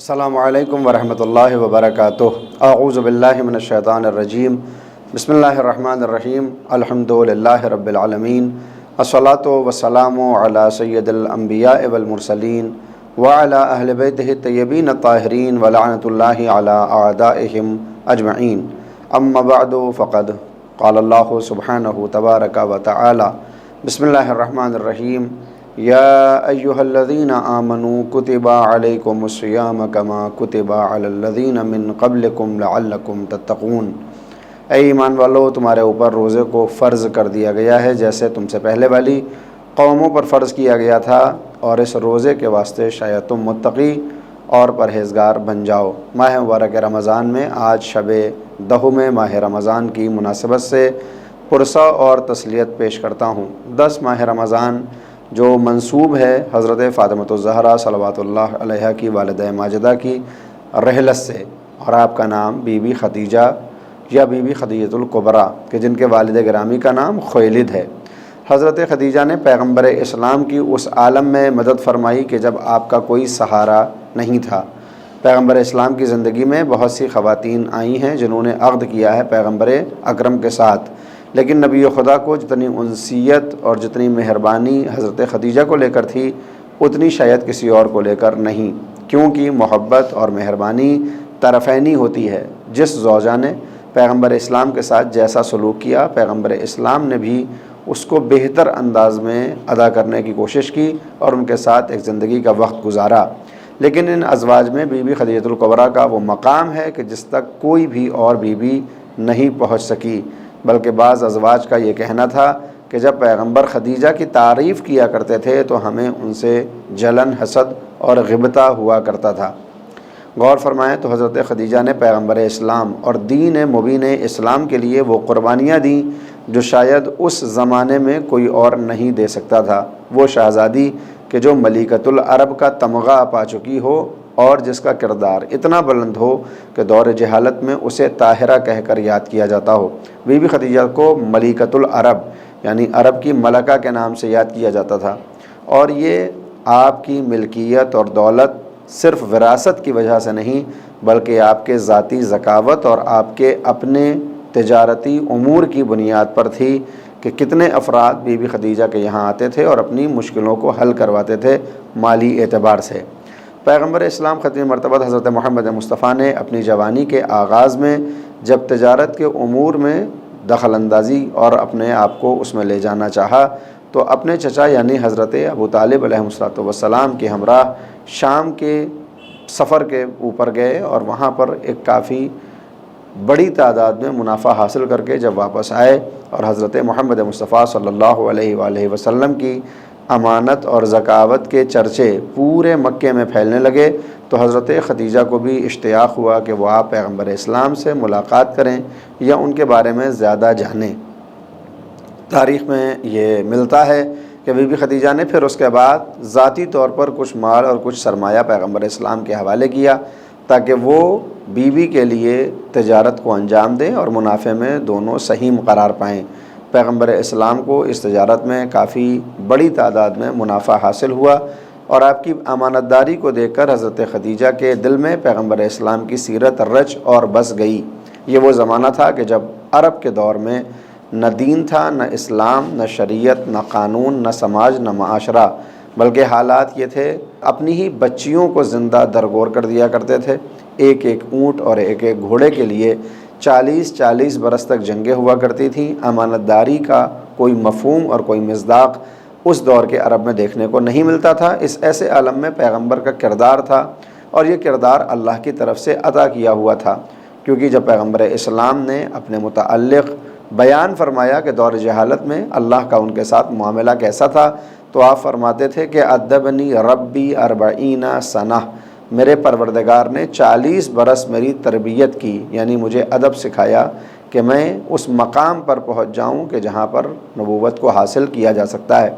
السلام علیکم ورحمۃ اللہ وبرکاتہ۔ اعوذ باللہ من الشیطان الرجیم، بسم اللہ الرحمن الرحیم، الحمد للہ رب العالمین، الصلاۃ والسلام علی سید الانبیاء والمرسلین وعلی اہل بیتہ الطیبین الطاہرین ولعنۃ اللہ علی اعدائہم اجمعین، اما بعد فقد قال اللہ سبحانہ تبارک و تعالی، بسم اللہ الرحمن الرحیم، یا ایہا الذین آمنوا کتب علیکم الصیام کما کتب علی الذین من قبلکم لعلکم تتقون۔ اے ایمان والو، تمہارے اوپر روزے کو فرض کر دیا گیا ہے جیسے تم سے پہلے والی قوموں پر فرض کیا گیا تھا، اور اس روزے کے واسطے شاید تم متقی اور پرہیزگار بن جاؤ۔ ماہ مبارک رمضان میں آج شب دہم ماہ رمضان کی مناسبت سے پرسہ اور تسلیت پیش کرتا ہوں۔ 10 ماہ رمضان جو منسوب ہے حضرت فاطمۃ الزہرا صلوات اللہ علیہا کی والدہ ماجدہ کی رحلت سے، اور آپ کا نام بی بی خدیجہ یا بی بی خدیجۃ الکبریٰ کہ جن کے والد گرامی کا نام خویلد ہے۔ حضرت خدیجہ نے پیغمبر اسلام کی اس عالم میں مدد فرمائی کہ جب آپ کا کوئی سہارا نہیں تھا۔ پیغمبر اسلام کی زندگی میں بہت سی خواتین آئی ہیں جنہوں نے عقد کیا ہے پیغمبر اکرم کے ساتھ، لیکن نبی خدا کو جتنی انسیت اور جتنی مہربانی حضرت خدیجہ کو لے کر تھی اتنی شاید کسی اور کو لے کر نہیں، کیونکہ محبت اور مہربانی طرفینی ہوتی ہے۔ جس زوجہ نے پیغمبر اسلام کے ساتھ جیسا سلوک کیا، پیغمبر اسلام نے بھی اس کو بہتر انداز میں ادا کرنے کی کوشش کی اور ان کے ساتھ ایک زندگی کا وقت گزارا۔ لیکن ان ازواج میں بی بی خدیجۃ الکبریٰ کا وہ مقام ہے کہ جس تک کوئی بھی اور بی بی نہیں پہنچ سکی، بلکہ بعض ازواج کا یہ کہنا تھا کہ جب پیغمبر خدیجہ کی تعریف کیا کرتے تھے تو ہمیں ان سے جلن، حسد اور غبطہ ہوا کرتا تھا۔ غور فرمائیں تو حضرت خدیجہ نے پیغمبر اسلام اور دین مبین اسلام کے لیے وہ قربانیاں دیں جو شاید اس زمانے میں کوئی اور نہیں دے سکتا تھا۔ وہ شہزادی کہ جو ملکۃ العرب کا تمغہ پا چکی ہو اور جس کا کردار اتنا بلند ہو کہ دور جہالت میں اسے طاہرہ کہہ کر یاد کیا جاتا ہو۔ بی بی خدیجہ کو ملکۃ العرب یعنی عرب کی ملکہ کے نام سے یاد کیا جاتا تھا، اور یہ آپ کی ملکیت اور دولت صرف وراثت کی وجہ سے نہیں بلکہ آپ کے ذاتی ذکاوت اور آپ کے اپنے تجارتی امور کی بنیاد پر تھی کہ کتنے افراد بی بی خدیجہ کے یہاں آتے تھے اور اپنی مشکلوں کو حل کرواتے تھے مالی اعتبار سے۔ پیغمبر اسلام ختم مرتبہ حضرت محمد مصطفیٰ نے اپنی جوانی کے آغاز میں جب تجارت کے امور میں دخل اندازی اور اپنے آپ کو اس میں لے جانا چاہا تو اپنے چچا یعنی حضرت ابو طالب علیہ السلام کے ہمراہ شام کے سفر کے اوپر گئے، اور وہاں پر ایک کافی بڑی تعداد میں منافع حاصل کر کے جب واپس آئے اور حضرت محمد مصطفیٰ صلی اللہ علیہ وآلہ وسلم کی امانت اور ذکاوت کے چرچے پورے مکے میں پھیلنے لگے تو حضرت خدیجہ کو بھی اشتیاق ہوا کہ وہ آپ پیغمبر اسلام سے ملاقات کریں یا ان کے بارے میں زیادہ جانیں۔ تاریخ میں یہ ملتا ہے کہ بی بی خدیجہ نے پھر اس کے بعد ذاتی طور پر کچھ مال اور کچھ سرمایہ پیغمبر اسلام کے حوالے کیا تاکہ وہ بیوی کے لیے تجارت کو انجام دیں اور منافع میں دونوں سہیم قرار پائیں۔ پیغمبر اسلام کو اس تجارت میں کافی بڑی تعداد میں منافع حاصل ہوا، اور آپ کی امانت داری کو دیکھ کر حضرت خدیجہ کے دل میں پیغمبر اسلام کی سیرت رچ اور بس گئی۔ یہ وہ زمانہ تھا کہ جب عرب کے دور میں نہ دین تھا، نہ اسلام، نہ شریعت، نہ قانون، نہ سماج، نہ معاشرہ، بلکہ حالات یہ تھے اپنی ہی بچیوں کو زندہ درگور کر دیا کرتے تھے۔ ایک ایک اونٹ اور ایک ایک گھوڑے کے لیے 40 برس تک جنگیں ہوا کرتی تھیں۔ امانت داری کا کوئی مفہوم اور کوئی مصداق اس دور کے عرب میں دیکھنے کو نہیں ملتا تھا۔ اس ایسے عالم میں پیغمبر کا کردار تھا، اور یہ کردار اللہ کی طرف سے عطا کیا ہوا تھا، کیونکہ جب پیغمبر اسلام نے اپنے متعلق بیان فرمایا کہ دور جہالت میں اللہ کا ان کے ساتھ معاملہ کیسا تھا تو آپ فرماتے تھے کہ ادبنی ربی 40 سنہ، میرے پروردگار نے 40 برس میری تربیت کی، یعنی مجھے ادب سکھایا کہ میں اس مقام پر پہنچ جاؤں کہ جہاں پر نبوت کو حاصل کیا جا سکتا ہے۔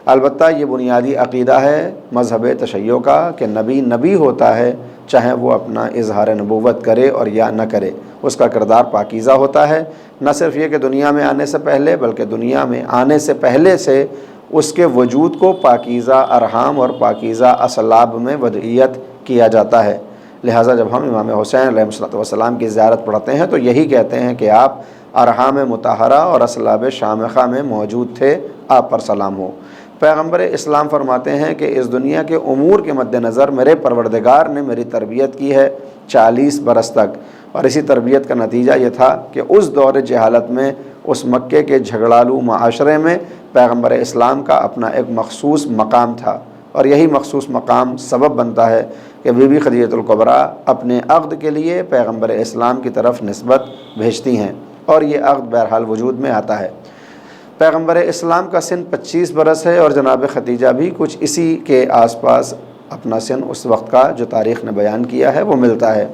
البتہ یہ بنیادی عقیدہ ہے مذہب تشیع کا کہ نبی ہوتا ہے، چاہے وہ اپنا اظہار نبوت کرے اور یا نہ کرے، اس کا کردار پاکیزہ ہوتا ہے۔ نہ صرف یہ کہ دنیا میں آنے سے پہلے بلکہ دنیا میں آنے سے پہلے سے اس کے وجود کو پاکیزہ ارحام اور پاکیزہ اسلاب میں وضعیت کیا جاتا ہے۔ لہٰذا جب ہم امام حسین علیہ الصلوۃ والسلام کی زیارت پڑھتے ہیں تو یہی کہتے ہیں کہ آپ ارحام مطہرہ اور اصلاب شامخہ میں موجود تھے، آپ پر سلام ہو۔ پیغمبر اسلام فرماتے ہیں کہ اس دنیا کے امور کے مد نظر میرے پروردگار نے میری تربیت کی ہے 40 برس تک، اور اسی تربیت کا نتیجہ یہ تھا کہ اس دور جہالت میں، اس مکے کے جھگڑالو معاشرے میں پیغمبر اسلام کا اپنا ایک مخصوص مقام تھا، اور یہی مخصوص مقام سبب بنتا ہے کہ بی بی خدیجہ الکبریٰ اپنے عقد کے لیے پیغمبر اسلام کی طرف نسبت بھیجتی ہیں، اور یہ عقد بہرحال وجود میں آتا ہے۔ پیغمبر اسلام کا سن 25 برس ہے، اور جناب خدیجہ بھی کچھ اسی کے آس پاس اپنا سن اس وقت کا جو تاریخ نے بیان کیا ہے وہ ملتا ہے۔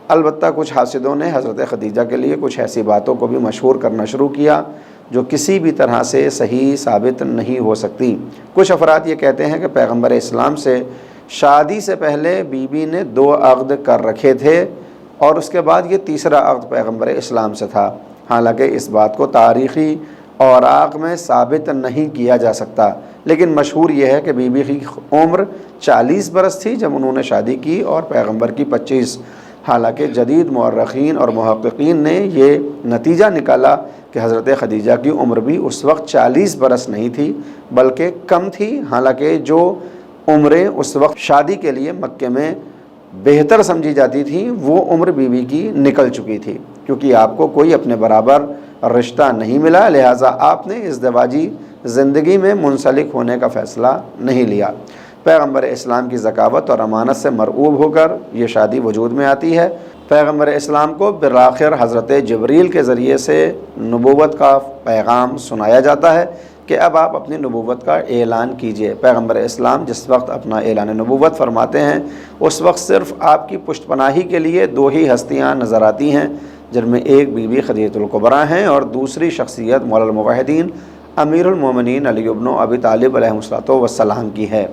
البتہ کچھ حاسدوں نے حضرت خدیجہ کے لیے کچھ ایسی باتوں کو بھی مشہور کرنا شروع کیا جو کسی بھی طرح سے صحیح ثابت نہیں ہو سکتی۔ کچھ افراد یہ کہتے ہیں کہ پیغمبر اسلام سے شادی سے پہلے بی بی نے 2 عقد کر رکھے تھے، اور اس کے بعد یہ تیسرا عقد پیغمبر اسلام سے تھا، حالانکہ اس بات کو تاریخی اوراق میں ثابت نہیں کیا جا سکتا، لیکن مشہور یہ ہے کہ بی بی کی عمر 40 برس تھی جب انہوں نے شادی کی، اور پیغمبر کی 25۔ حالانکہ جدید مورخین اور محققین نے یہ نتیجہ نکالا کہ حضرت خدیجہ کی عمر بھی اس وقت 40 برس نہیں تھی بلکہ کم تھی، حالانکہ جو عمریں اس وقت شادی کے لیے مکے میں بہتر سمجھی جاتی تھیں وہ عمر بی بی کی نکل چکی تھی، کیونکہ آپ کو کوئی اپنے برابر رشتہ نہیں ملا، لہٰذا آپ نے ازدواجی زندگی میں منسلک ہونے کا فیصلہ نہیں لیا۔ پیغمبر اسلام کی ذکاوت اور امانت سے مرعوب ہو کر یہ شادی وجود میں آتی ہے۔ پیغمبر اسلام کو بالآخر حضرت جبریل کے ذریعے سے نبوت کا پیغام سنایا جاتا ہے کہ اب آپ اپنی نبوت کا اعلان کیجئے۔ پیغمبر اسلام جس وقت اپنا اعلان نبوت فرماتے ہیں اس وقت صرف آپ کی پشت پناہی کے لیے 2 ہی ہستیاں نظر آتی ہیں، جن میں ایک بی بی خدیجہ الکبریٰ ہیں اور دوسری شخصیت مولا الموحدین امیر المومنین علی بن ابی طالب علیہ السلام کی ہے۔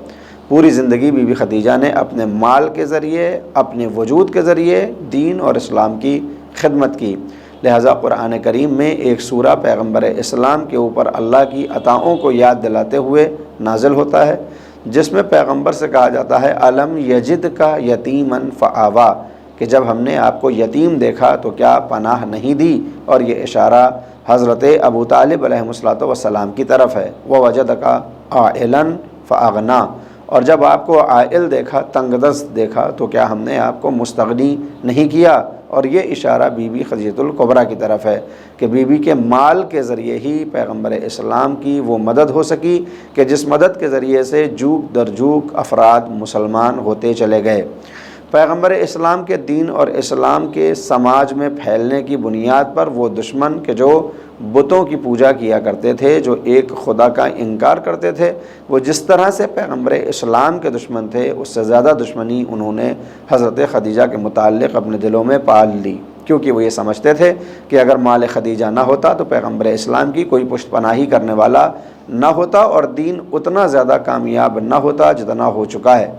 پوری زندگی بی بی خدیجہ نے اپنے مال کے ذریعے، اپنے وجود کے ذریعے دین اور اسلام کی خدمت کی، لہٰذا قرآن کریم میں ایک سورہ پیغمبر اسلام کے اوپر اللہ کی عطاؤں کو یاد دلاتے ہوئے نازل ہوتا ہے، جس میں پیغمبر سے کہا جاتا ہے الم یجد کا یتیمن فآوا، کہ جب ہم نے آپ کو یتیم دیکھا تو کیا پناہ نہیں دی، اور یہ اشارہ حضرت ابو طالب علیہ السلام کی طرف ہے۔ ووجدک عائلا فاغنا، اور جب آپ کو عائل دیکھا، تنگ دست دیکھا، تو کیا ہم نے آپ کو مستغنی نہیں کیا، اور یہ اشارہ بی بی خدیجہ الکبریٰ کی طرف ہے کہ بی بی کے مال کے ذریعے ہی پیغمبر اسلام کی وہ مدد ہو سکی کہ جس مدد کے ذریعے سے جوک در جوک افراد مسلمان ہوتے چلے گئے۔ پیغمبر اسلام کے دین اور اسلام کے سماج میں پھیلنے کی بنیاد پر وہ دشمن کہ جو بتوں کی پوجا کیا کرتے تھے، جو ایک خدا کا انکار کرتے تھے، وہ جس طرح سے پیغمبر اسلام کے دشمن تھے اس سے زیادہ دشمنی انہوں نے حضرت خدیجہ کے متعلق اپنے دلوں میں پال لی، کیونکہ وہ یہ سمجھتے تھے کہ اگر مال خدیجہ نہ ہوتا تو پیغمبر اسلام کی کوئی پشت پناہی کرنے والا نہ ہوتا اور دین اتنا زیادہ کامیاب نہ ہوتا جتنا ہو چکا ہے۔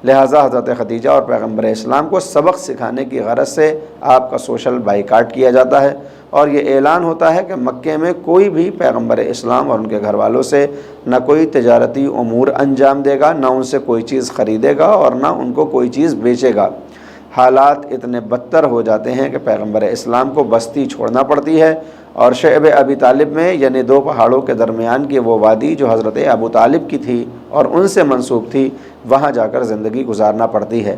لہٰذا حضرت خدیجہ اور پیغمبر اسلام کو سبق سکھانے کی غرض سے آپ کا سوشل بائیکاٹ کیا جاتا ہے، اور یہ اعلان ہوتا ہے کہ مکے میں کوئی بھی پیغمبر اسلام اور ان کے گھر والوں سے نہ کوئی تجارتی امور انجام دے گا، نہ ان سے کوئی چیز خریدے گا اور نہ ان کو کوئی چیز بیچے گا۔ حالات اتنے بدتر ہو جاتے ہیں کہ پیغمبر اسلام کو بستی چھوڑنا پڑتی ہے، اور شعب ابی طالب میں، یعنی 2 پہاڑوں کے درمیان کی وہ وادی جو حضرت ابو طالب کی تھی اور ان سے منسوب تھی، وہاں جا کر زندگی گزارنا پڑتی ہے۔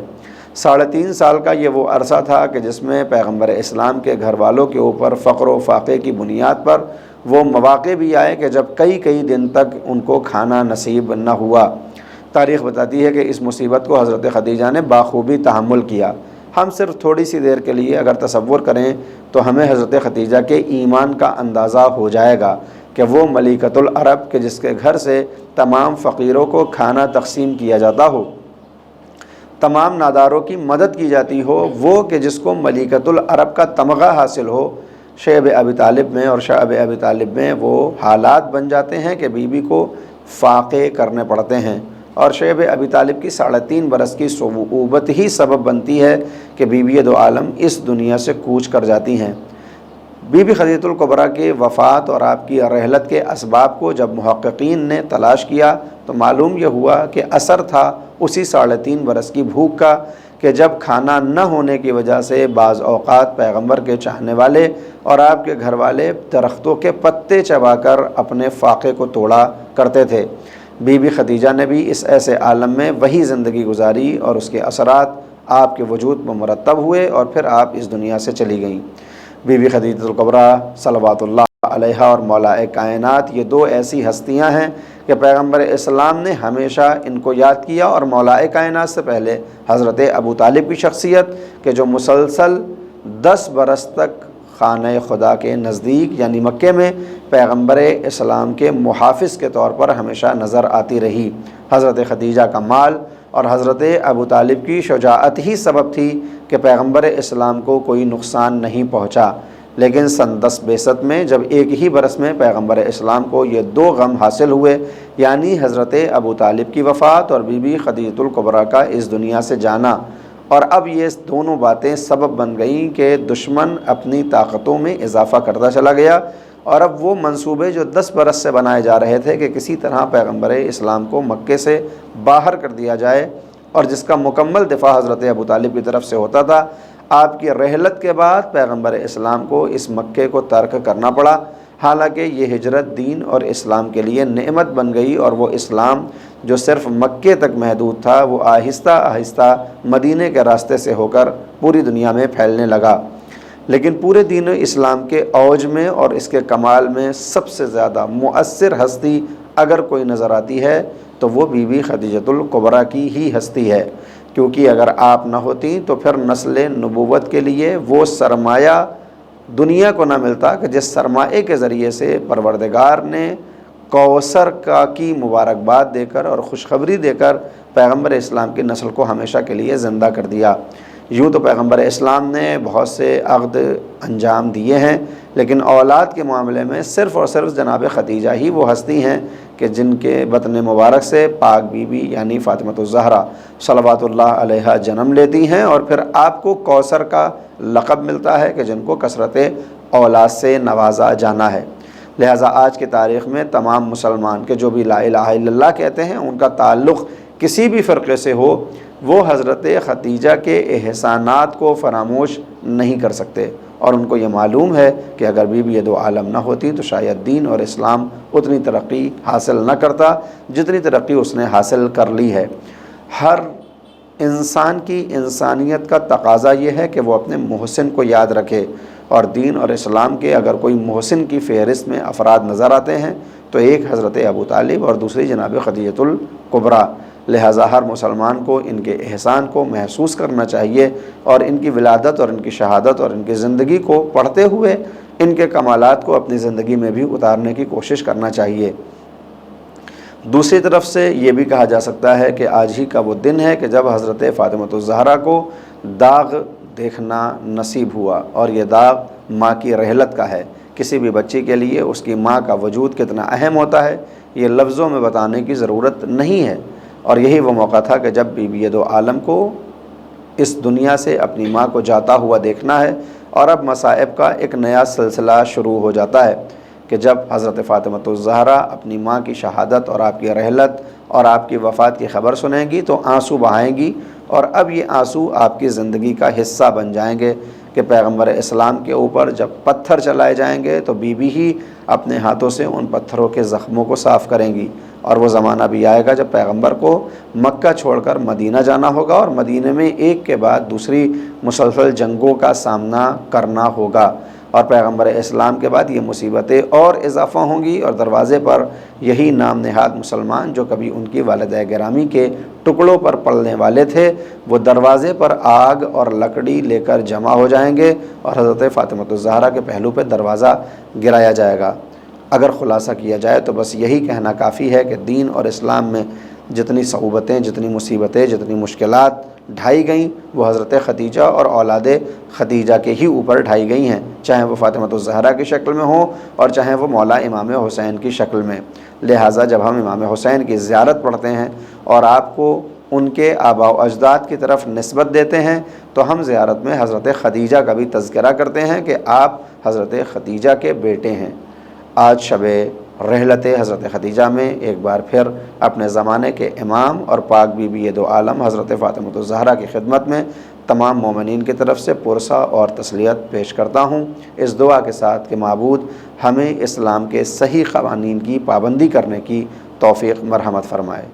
3.5 سال کا یہ وہ عرصہ تھا کہ جس میں پیغمبر اسلام کے گھر والوں کے اوپر فقر و فاقے کی بنیاد پر وہ مواقع بھی آئے کہ جب کئی دن تک ان کو کھانا نصیب نہ ہوا۔ تاریخ بتاتی ہے کہ اس مصیبت کو حضرت خدیجہ نے بخوبی تحمل کیا۔ ہم صرف تھوڑی سی دیر کے لیے اگر تصور کریں تو ہمیں حضرت خدیجہ کے ایمان کا اندازہ ہو جائے گا کہ وہ ملکۃ العرب کہ جس کے گھر سے تمام فقیروں کو کھانا تقسیم کیا جاتا ہو، تمام ناداروں کی مدد کی جاتی ہو، وہ کہ جس کو ملکۃ العرب کا تمغہ حاصل ہو، شعب ابی طالب میں اور شعب ابی طالب میں وہ حالات بن جاتے ہیں کہ بی بی کو فاقے کرنے پڑتے ہیں، اور شعب ابی طالب کی 3.5 برس کی صعوبت ہی سبب بنتی ہے کہ بی بی دو عالم اس دنیا سے کوچ کر جاتی ہیں۔ بی بی خدیجہ الکبریٰ کی وفات اور آپ کی رحلت کے اسباب کو جب محققین نے تلاش کیا تو معلوم یہ ہوا کہ اثر تھا اسی 3.5 برس کی بھوک کا، کہ جب کھانا نہ ہونے کی وجہ سے بعض اوقات پیغمبر کے چاہنے والے اور آپ کے گھر والے درختوں کے پتے چبا کر اپنے فاقے کو توڑا کرتے تھے۔ بی بی خدیجہ نے بھی اس ایسے عالم میں وہی زندگی گزاری اور اس کے اثرات آپ کے وجود پر مرتب ہوئے اور پھر آپ اس دنیا سے چلی گئیں۔ بی بی خدیجہ الکبریٰ صلوات اللہ علیہا اور مولا کائنات، یہ دو ایسی ہستیاں ہیں کہ پیغمبر اسلام نے ہمیشہ ان کو یاد کیا، اور مولا کائنات سے پہلے حضرت ابو طالب کی شخصیت کہ جو مسلسل 10 برس تک خانہ خدا کے نزدیک یعنی مکے میں پیغمبر اسلام کے محافظ کے طور پر ہمیشہ نظر آتی رہی۔ حضرت خدیجہ کا مال اور حضرت ابو طالب کی شجاعت ہی سبب تھی کہ پیغمبر اسلام کو کوئی نقصان نہیں پہنچا۔ لیکن سن 1062 میں جب ایک ہی برس میں پیغمبر اسلام کو یہ 2 غم حاصل ہوئے، یعنی حضرت ابو طالب کی وفات اور بی بی خدیجہ الکبریٰ کا اس دنیا سے جانا، اور اب یہ دونوں باتیں سبب بن گئیں کہ دشمن اپنی طاقتوں میں اضافہ کرتا چلا گیا، اور اب وہ منصوبے جو 10 برس سے بنائے جا رہے تھے کہ کسی طرح پیغمبر اسلام کو مکے سے باہر کر دیا جائے، اور جس کا مکمل دفاع حضرت ابو طالب کی طرف سے ہوتا تھا، آپ کی رحلت کے بعد پیغمبر اسلام کو اس مکے کو ترک کرنا پڑا۔ حالانکہ یہ ہجرت دین اور اسلام کے لیے نعمت بن گئی، اور وہ اسلام جو صرف مکے تک محدود تھا وہ آہستہ آہستہ مدینے کے راستے سے ہو کر پوری دنیا میں پھیلنے لگا۔ لیکن پورے دین اسلام کے اوج میں اور اس کے کمال میں سب سے زیادہ مؤثر ہستی اگر کوئی نظر آتی ہے تو وہ بی بی خدیجہ الکبریٰ کی ہی ہستی ہے، کیونکہ اگر آپ نہ ہوتی تو پھر نسل نبوت کے لیے وہ سرمایہ دنیا کو نہ ملتا کہ جس سرمایے کے ذریعے سے پروردگار نے کوثر کی مبارکباد دے کر اور خوشخبری دے کر پیغمبر اسلام کی نسل کو ہمیشہ کے لیے زندہ کر دیا۔ یوں تو پیغمبر اسلام نے بہت سے عقد انجام دیے ہیں، لیکن اولاد کے معاملے میں صرف اور صرف جناب خدیجہ ہی وہ ہستی ہیں کہ جن کے بطن مبارک سے پاک بی بی یعنی فاطمۃ الزہرا صلوات اللہ علیہا جنم لیتی ہیں، اور پھر آپ کو کوثر کا لقب ملتا ہے کہ جن کو کثرت اولاد سے نوازا جانا ہے۔ لہٰذا آج کی تاریخ میں تمام مسلمان کے جو بھی لا الہ الا اللہ کہتے ہیں ان کا تعلق کسی بھی فرقے سے ہو، وہ حضرت خدیجہ کے احسانات کو فراموش نہیں کر سکتے، اور ان کو یہ معلوم ہے کہ اگر بی بی یہ 2 عالم نہ ہوتی تو شاید دین اور اسلام اتنی ترقی حاصل نہ کرتا جتنی ترقی اس نے حاصل کر لی ہے۔ ہر انسان کی انسانیت کا تقاضا یہ ہے کہ وہ اپنے محسن کو یاد رکھے، اور دین اور اسلام کے اگر کوئی محسن کی فہرست میں افراد نظر آتے ہیں تو ایک حضرت ابو طالب اور دوسری جناب خدیجہ الکبریٰ۔ لہٰذا ہر مسلمان کو ان کے احسان کو محسوس کرنا چاہیے، اور ان کی ولادت اور ان کی شہادت اور ان کی زندگی کو پڑھتے ہوئے ان کے کمالات کو اپنی زندگی میں بھی اتارنے کی کوشش کرنا چاہیے۔ دوسری طرف سے یہ بھی کہا جا سکتا ہے کہ آج ہی کا وہ دن ہے کہ جب حضرت فاطمۃ الزہرا کو داغ دیکھنا نصیب ہوا، اور یہ داغ ماں کی رحلت کا ہے۔ کسی بھی بچی کے لیے اس کی ماں کا وجود کتنا اہم ہوتا ہے یہ لفظوں میں بتانے کی ضرورت نہیں ہے، اور یہی وہ موقع تھا کہ جب بی بی یہ 2 عالم کو اس دنیا سے اپنی ماں کو جاتا ہوا دیکھنا ہے، اور اب مصائب کا ایک نیا سلسلہ شروع ہو جاتا ہے کہ جب حضرت فاطمۃ الزہرا اپنی ماں کی شہادت اور آپ کی رحلت اور آپ کی وفات کی خبر سنیں گی تو آنسو بہائیں گی، اور اب یہ آنسو آپ کی زندگی کا حصہ بن جائیں گے کہ پیغمبر اسلام کے اوپر جب پتھر چلائے جائیں گے تو بی بی ہی اپنے ہاتھوں سے ان پتھروں کے زخموں کو صاف کریں گی، اور وہ زمانہ بھی آئے گا جب پیغمبر کو مکہ چھوڑ کر مدینہ جانا ہوگا، اور مدینہ میں ایک کے بعد دوسری مسلسل جنگوں کا سامنا کرنا ہوگا، اور پیغمبر اسلام کے بعد یہ مصیبتیں اور اضافہ ہوں گی، اور دروازے پر یہی نام نہاد مسلمان جو کبھی ان کی والدہ گرامی کے ٹکڑوں پر پڑنے والے تھے، وہ دروازے پر آگ اور لکڑی لے کر جمع ہو جائیں گے، اور حضرت فاطمۃ الزہرا کے پہلو پہ دروازہ گرایا جائے گا۔ اگر خلاصہ کیا جائے تو بس یہی کہنا کافی ہے کہ دین اور اسلام میں جتنی صعوبتیں، جتنی مصیبتیں، جتنی مشکلات ڈھائی گئیں وہ حضرت خدیجہ اور اولاد خدیجہ کے ہی اوپر ڈھائی گئی ہیں، چاہے وہ فاطمۃ الزہرا کی شکل میں ہوں اور چاہے وہ مولا امام حسین کی شکل میں۔ لہٰذا جب ہم امام حسین کی زیارت پڑھتے ہیں اور آپ کو ان کے آباء و اجداد کی طرف نسبت دیتے ہیں تو ہم زیارت میں حضرت خدیجہ کا بھی تذکرہ کرتے ہیں کہ آپ حضرت خدیجہ کے بیٹے ہیں۔ آج شب رحلت حضرت خدیجہ میں ایک بار پھر اپنے زمانے کے امام اور پاک بی بی دو عالم حضرت فاطمہ الزہرا کی خدمت میں تمام مومنین کی طرف سے پرسہ اور تسلیت پیش کرتا ہوں، اس دعا کے ساتھ کہ معبود ہمیں اسلام کے صحیح قوانین کی پابندی کرنے کی توفیق مرحمت فرمائے۔